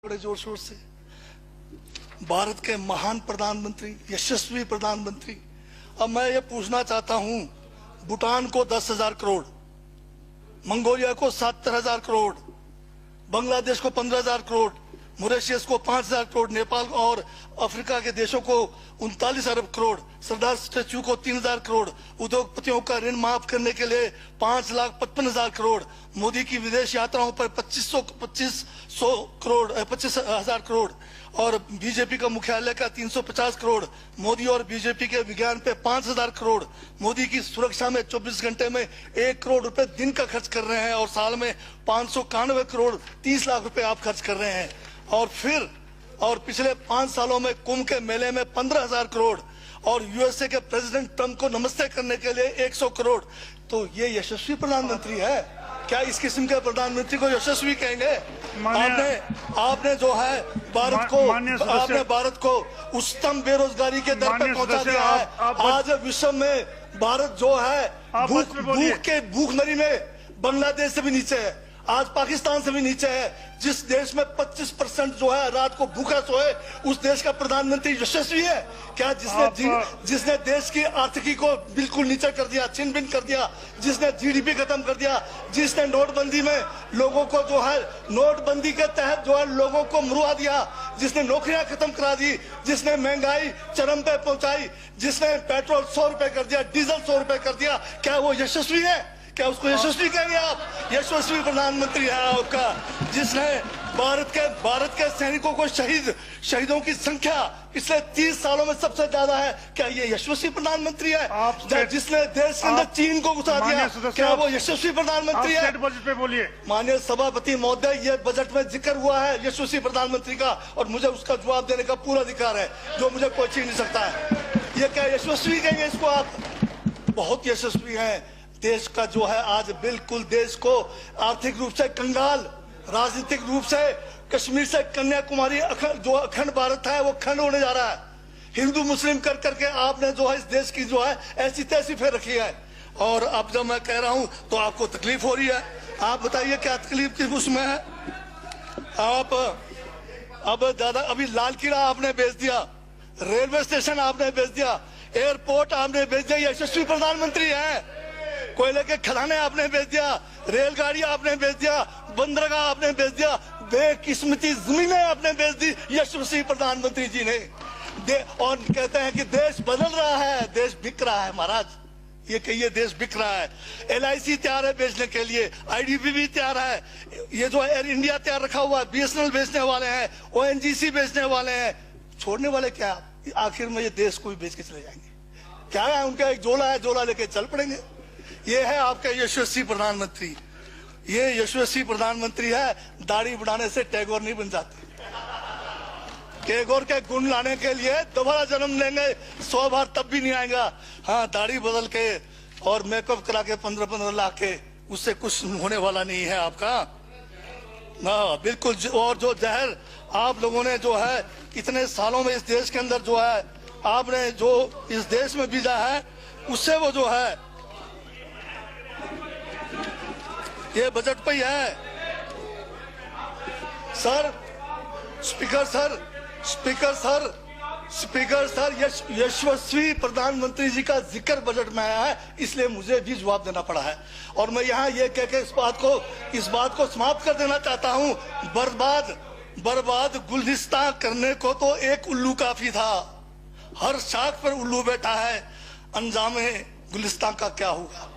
बड़े जोर शोर से भारत के महान प्रधानमंत्री, यशस्वी प्रधानमंत्री। अब मैं ये पूछना चाहता हूं, भूटान को 10,000 करोड़, मंगोलिया को 70,000 करोड़, बांग्लादेश को 15,000 करोड़, मॉरिशस को 5,000 करोड़, नेपाल और अफ्रीका के देशों को 39 अरब करोड़, सरदार स्टैच्यू को 3,000 करोड़, उद्योगपतियों का ऋण माफ करने के लिए 5,55,000 करोड़, मोदी की विदेश यात्राओं पर 25,000 करोड़ और बीजेपी का मुख्यालय का 350 करोड़, मोदी और बीजेपी के विज्ञान पे 5,000 करोड़, मोदी की सुरक्षा में 24 घंटे में 1 करोड़ रुपए दिन का खर्च कर रहे हैं और साल में 591 करोड़ 30 लाख रुपए आप खर्च कर रहे हैं। और पिछले 5 सालों में कुंभ के मेले में 15,000 करोड़ और यूएसए के प्रेसिडेंट ट्रंप को नमस्ते करने के लिए 100 करोड़। तो ये यशस्वी प्रधानमंत्री है क्या? इस किस्म के प्रधानमंत्री को यशस्वी कहेंगे? आपने जो है भारत को उच्चतम बेरोजगारी के दर पे पहुंचा दिया है। आज विश्व में भारत जो है भूखमरी में बांग्लादेश से भी नीचे है, आज पाकिस्तान से भी नीचे है। जिस देश में 25% जो है रात को भूखा सोए, उस देश का प्रधानमंत्री यशस्वी है क्या? जिसने देश की आर्थिकी को बिल्कुल नीचे कर दिया, छिन भिन कर दिया, जिसने जीडीपी खत्म कर दिया, जिसने नोटबंदी में लोगों को जो है नोटबंदी के तहत जो है लोगों को मरवा दिया, जिसने नौकरियां खत्म करा दी, जिसने महंगाई चरम पे पहुंचाई, जिसने पेट्रोल 100 रुपए कर दिया, डीजल 100 रुपए कर दिया, क्या वो यशस्वी है? क्या उसको यशस्वी कहेंगे आप? यशस्वी प्रधानमंत्री है आपका, जिसने भारत के सैनिकों को शहीदों की संख्या पिछले 30 सालों में सबसे ज्यादा है। क्या ये यशस्वी प्रधानमंत्री है? जिसने देश के अंदर चीन को घुसा दिया, क्या वो यशस्वी प्रधानमंत्री है? बजट पे बोलिए। माननीय सभापति महोदय, ये बजट में जिक्र हुआ है यशस्वी प्रधानमंत्री का और मुझे उसका जवाब देने का पूरा अधिकार है, जो मुझे कोई छीन नहीं सकता है। ये क्या यशस्वी कहेंगे इसको आप? बहुत यशस्वी है। देश का जो है आज बिल्कुल देश को आर्थिक रूप से कंगाल, राजनीतिक रूप से कश्मीर से कन्याकुमारी जो अखंड भारत है वो खंड होने जा रहा है। हिंदू मुस्लिम कर करके आपने जो है इस देश की जो है ऐसी तैसी फेर रखी है। और अब जब मैं कह रहा हूं तो आपको तकलीफ हो रही है। आप बताइए क्या तकलीफ की उसमें है? आप अब ज्यादा अभी लाल किला आपने बेच दिया, रेलवे स्टेशन आपने बेच दिया, एयरपोर्ट आपने बेच दिया। यशस्वी प्रधानमंत्री है। कोयले के खदाने आपने बेच दिया, रेलगाड़ी आपने बेच दिया, बंदरगाह आपने बेच दिया, बेकिस्मती जमीनें आपने बेच दी यशस्वी प्रधानमंत्री जी ने। और कहते हैं कि देश बदल रहा है, देश बिक रहा है। महाराज, ये कहिए देश बिक रहा है। LIC तैयार है बेचने के लिए, IDB भी तैयार है, ये जो एयर इंडिया तैयार रखा हुआ है, BSNL बेचने वाले हैं, ONGC बेचने वाले हैं। छोड़ने वाले क्या? आखिर में ये देश को भी बेच के चले जाएंगे। क्या है उनका? एक झोला है, झोला लेके चल पड़ेंगे। ये है आपका यशस्वी प्रधानमंत्री। ये यशस्वी प्रधानमंत्री है। दाढ़ी बढ़ाने से टैगोर नहीं बन जाते। टैगोर के गुण लाने के लिए दोबारा जन्म लेंगे 100 बार, तब भी नहीं आएगा। हाँ, दाढ़ी बदल के और मेकअप करा के 15-15 लाख के, उससे कुछ होने वाला नहीं है आपका। हाँ बिल्कुल। और जो जहर आप लोगों ने जो है इतने सालों में इस देश के अंदर जो है आपने जो इस देश में बीजा है, उससे वो जो है ये बजट पे ही है। सर, स्पीकर सर, यशस्वी प्रधानमंत्री जी का जिक्र बजट में आया है, इसलिए मुझे भी जवाब देना पड़ा है। और मैं यहाँ ये कह के इस बात को समाप्त कर देना चाहता हूँ। बर्बाद गुलदस्ता करने को तो एक उल्लू काफी था, हर शाख पर उल्लू बैठा है, अंजामे गुलिस्तान का क्या होगा?